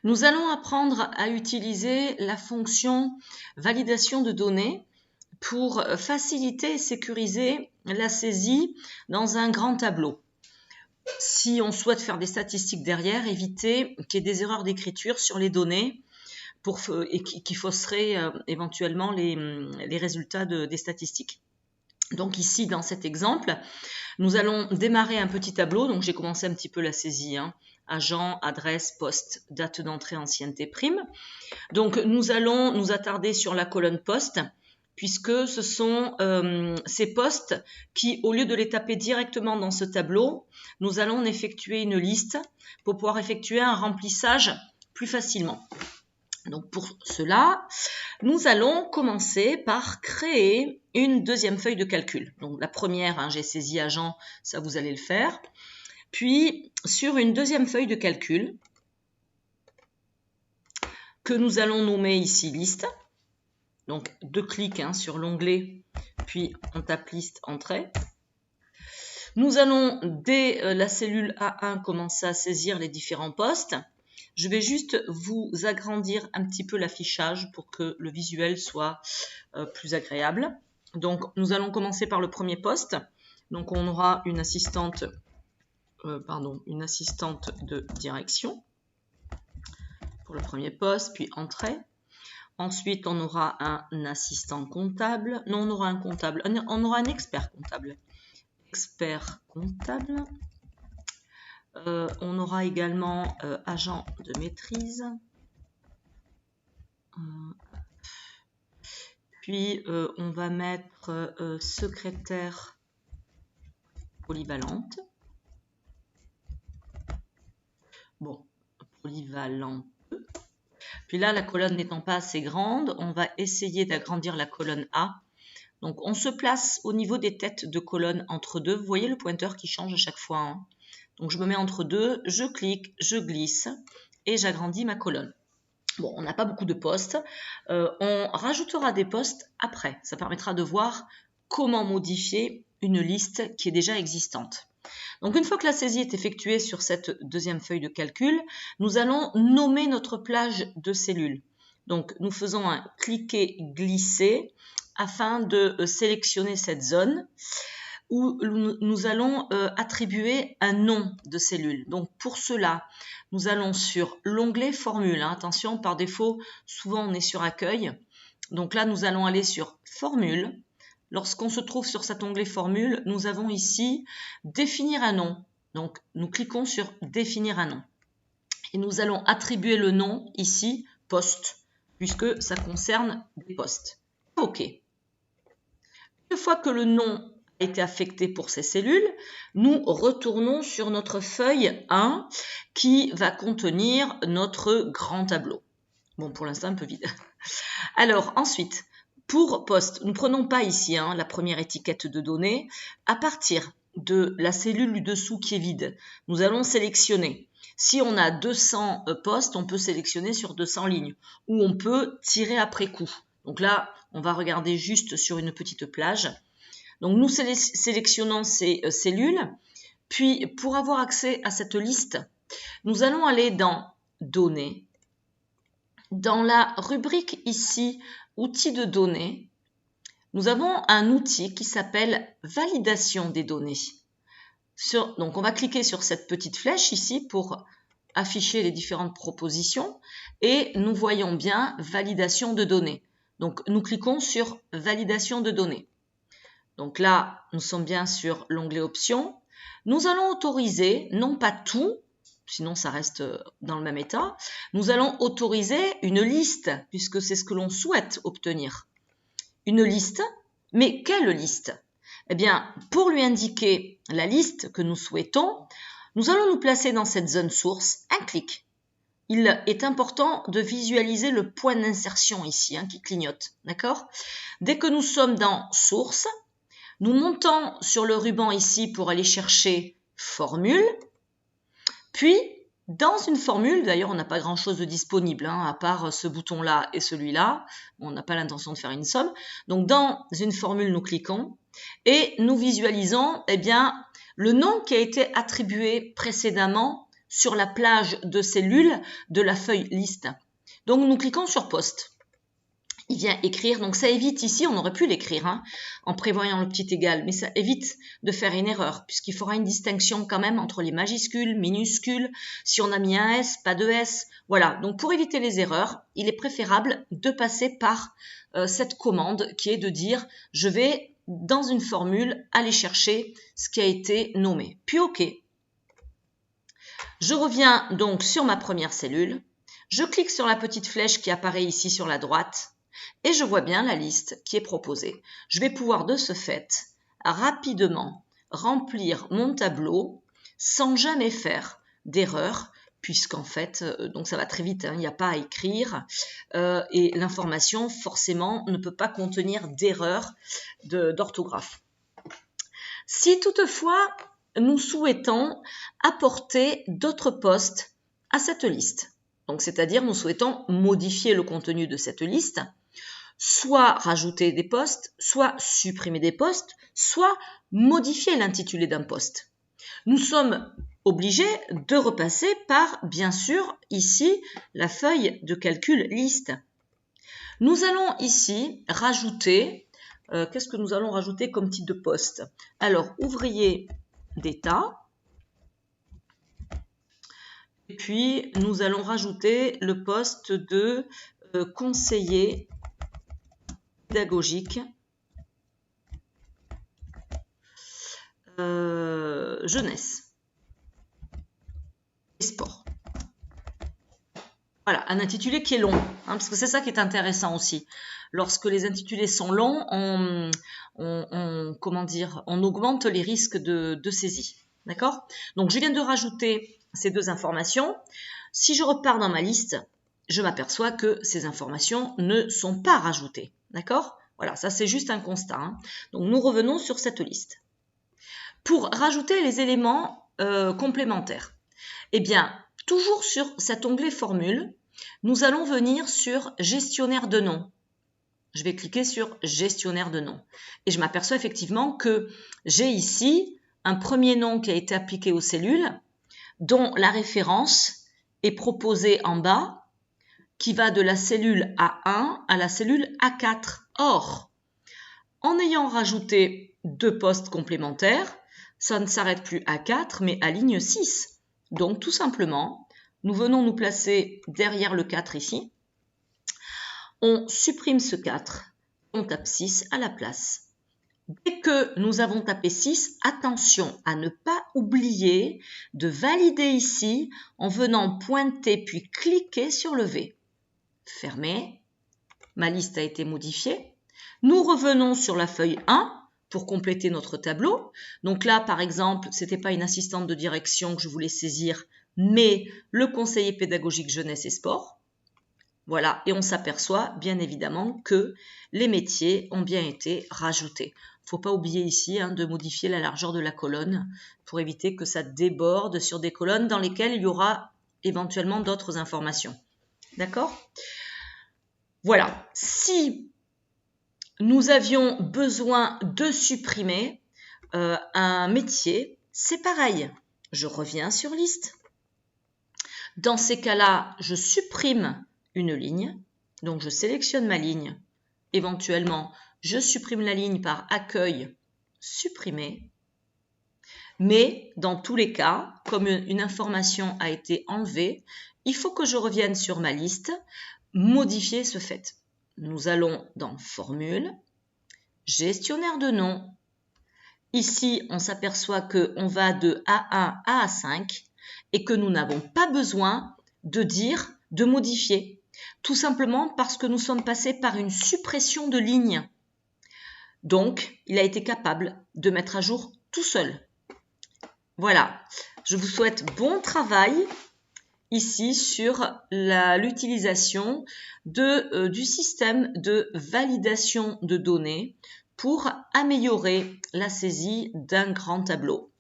Nous allons apprendre à utiliser la fonction validation de données pour faciliter et sécuriser la saisie dans un grand tableau. Si on souhaite faire des statistiques derrière, éviter qu'il y ait des erreurs d'écriture sur les données et qui fausseraient éventuellement les résultats des statistiques. Donc ici, dans cet exemple, nous allons démarrer un petit tableau. Donc j'ai commencé un petit peu la saisie. Agent, adresse, poste, date d'entrée, ancienneté, prime. Donc nous allons nous attarder sur la colonne poste, puisque ce sont ces postes qui, au lieu de les taper directement dans ce tableau, nous allons en effectuer une liste pour pouvoir effectuer un remplissage plus facilement. Donc pour cela, nous allons commencer par créer une deuxième feuille de calcul. Donc la première, j'ai saisi agent, ça vous allez le faire. Puis sur une deuxième feuille de calcul, que nous allons nommer ici liste. Donc 2 clics sur l'onglet, puis on tape liste entrée. Nous allons dès la cellule A1 commencer à saisir les différents postes. Je vais juste vous agrandir un petit peu l'affichage pour que le visuel soit plus agréable. Donc nous allons commencer par le premier poste. Donc on aura une assistante de direction pour le premier poste, puis entrée. Ensuite, on aura un assistant comptable. Non, on aura un comptable. On aura un expert comptable. Expert comptable. On aura également agent de maîtrise. Puis, on va mettre secrétaire polyvalente. Bon, polyvalente. Puis là, la colonne n'étant pas assez grande, on va essayer d'agrandir la colonne A. Donc, on se place au niveau des têtes de colonne entre deux. Vous voyez le pointeur qui change à chaque fois. Donc, je me mets entre deux, je clique, je glisse et j'agrandis ma colonne. Bon, on n'a pas beaucoup de postes. On rajoutera des postes après. Ça permettra de voir comment modifier une liste qui est déjà existante. Donc, une fois que la saisie est effectuée sur cette deuxième feuille de calcul, nous allons nommer notre plage de cellules. Donc, nous faisons un cliquer-glisser afin de sélectionner cette zone où nous allons attribuer un nom de cellule. Donc, pour cela, nous allons sur l'onglet formule. Attention, par défaut, souvent on est sur accueil. Donc là, nous allons aller sur formule. Lorsqu'on se trouve sur cet onglet formule, nous avons ici définir un nom. Donc, nous cliquons sur définir un nom. Et nous allons attribuer le nom ici, poste, puisque ça concerne des postes. OK. Une fois que le nom a été affecté pour ces cellules, nous retournons sur notre feuille 1 qui va contenir notre grand tableau. Bon, pour l'instant, un peu vide. Alors, ensuite, pour poste, nous ne prenons pas ici la première étiquette de données. À partir de la cellule du dessous qui est vide, nous allons sélectionner. Si on a 200 postes, on peut sélectionner sur 200 lignes ou on peut tirer après coup. Donc là, on va regarder juste sur une petite plage. Donc nous sélectionnons ces cellules. Puis pour avoir accès à cette liste, nous allons aller dans Données. Dans la rubrique ici, Outils de données, nous avons un outil qui s'appelle Validation des données. Donc on va cliquer sur cette petite flèche ici pour afficher les différentes propositions et nous voyons bien Validation de données. Donc nous cliquons sur Validation de données. Donc là, nous sommes bien sur l'onglet Options. Nous allons autoriser, non pas tout, sinon ça reste dans le même état, nous allons autoriser une liste, puisque c'est ce que l'on souhaite obtenir. Une liste, mais quelle liste? Eh bien, pour lui indiquer la liste que nous souhaitons, nous allons nous placer dans cette zone source, un clic. Il est important de visualiser le point d'insertion ici, qui clignote, d'accord? Dès que nous sommes dans source, nous montons sur le ruban ici pour aller chercher formule. Puis, dans une formule, d'ailleurs, on n'a pas grand-chose de disponible, à part ce bouton-là et celui-là. On n'a pas l'intention de faire une somme. Donc, dans une formule, nous cliquons et nous visualisons le nom qui a été attribué précédemment sur la plage de cellules de la feuille liste. Donc nous cliquons sur poste. Il vient écrire, donc ça évite ici, on aurait pu l'écrire hein, en prévoyant le petit égal, mais ça évite de faire une erreur, puisqu'il fera une distinction quand même entre les majuscules, minuscules, si on a mis un S, pas de S, voilà. Donc pour éviter les erreurs, il est préférable de passer par cette commande qui est de dire, je vais dans une formule aller chercher ce qui a été nommé. Puis OK. Je reviens donc sur ma première cellule, je clique sur la petite flèche qui apparaît ici sur la droite, et je vois bien la liste qui est proposée. Je vais pouvoir de ce fait rapidement remplir mon tableau sans jamais faire d'erreur, puisqu'en fait, donc ça va très vite, hein, il n'y a pas à écrire, et l'information forcément ne peut pas contenir d'erreur d'orthographe. Si toutefois nous souhaitons apporter d'autres postes à cette liste, donc c'est-à-dire nous souhaitons modifier le contenu de cette liste, soit rajouter des postes, soit supprimer des postes, soit modifier l'intitulé d'un poste. Nous sommes obligés de repasser par, bien sûr, ici, la feuille de calcul liste. Nous allons ici rajouter, qu'est-ce que nous allons rajouter comme type de poste? Alors, ouvrier d'état. Et puis, nous allons rajouter le poste de conseiller pédagogique jeunesse et sport. Voilà, un intitulé qui est long, hein, parce que c'est ça qui est intéressant aussi. Lorsque les intitulés sont longs, on augmente les risques de saisie. D'accord? Donc, je viens de rajouter ces deux informations. Si je repars dans ma liste, je m'aperçois que ces informations ne sont pas rajoutées. D'accord? Voilà, ça c'est juste un constat. Hein. Donc, nous revenons sur cette liste. Pour rajouter les éléments complémentaires, eh bien, toujours sur cet onglet formule, nous allons venir sur gestionnaire de nom. Je vais cliquer sur gestionnaire de nom. Et je m'aperçois effectivement que j'ai ici un premier nom qui a été appliqué aux cellules, dont la référence est proposée en bas, qui va de la cellule A1 à la cellule A4. Or, en ayant rajouté deux postes complémentaires, ça ne s'arrête plus à 4, mais à ligne 6. Donc, tout simplement, nous venons nous placer derrière le 4 ici. On supprime ce 4, on tape 6 à la place. Dès que nous avons tapé 6, attention à ne pas oublier de valider ici en venant pointer puis cliquer sur le V. Fermez. Ma liste a été modifiée. Nous revenons sur la feuille 1 pour compléter notre tableau. Donc là, par exemple, ce n'était pas une assistante de direction que je voulais saisir, mais le conseiller pédagogique jeunesse et sport. Voilà, et on s'aperçoit bien évidemment que les métiers ont bien été rajoutés. Il ne faut pas oublier ici de modifier la largeur de la colonne pour éviter que ça déborde sur des colonnes dans lesquelles il y aura éventuellement d'autres informations. D'accord ? Voilà, si nous avions besoin de supprimer un métier, c'est pareil. Je reviens sur liste. Dans ces cas-là, je supprime une ligne. Donc, je sélectionne ma ligne. Éventuellement, je supprime la ligne par accueil, supprimer. Mais dans tous les cas, comme une information a été enlevée, il faut que je revienne sur ma liste, modifier ce fait. Nous allons dans Formule, Gestionnaire de nom. Ici, on s'aperçoit qu'on va de A1 à A5 et que nous n'avons pas besoin de modifier. Tout simplement parce que nous sommes passés par une suppression de ligne. Donc, il a été capable de mettre à jour tout seul. Voilà, je vous souhaite bon travail ici sur l'utilisation du système de validation de données pour améliorer la saisie d'un grand tableau.